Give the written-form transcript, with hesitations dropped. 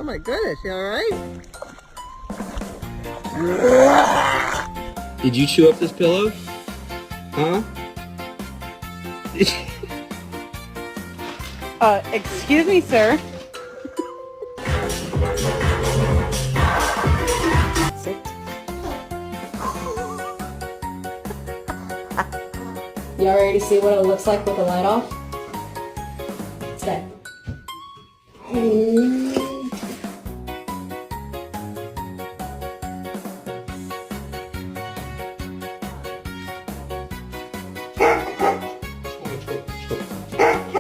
my goodness, you alright? Did you chew up this pillow? Huh? Excuse me, sir. Sit. Y'all ready to see what it looks like with the light off? Stay.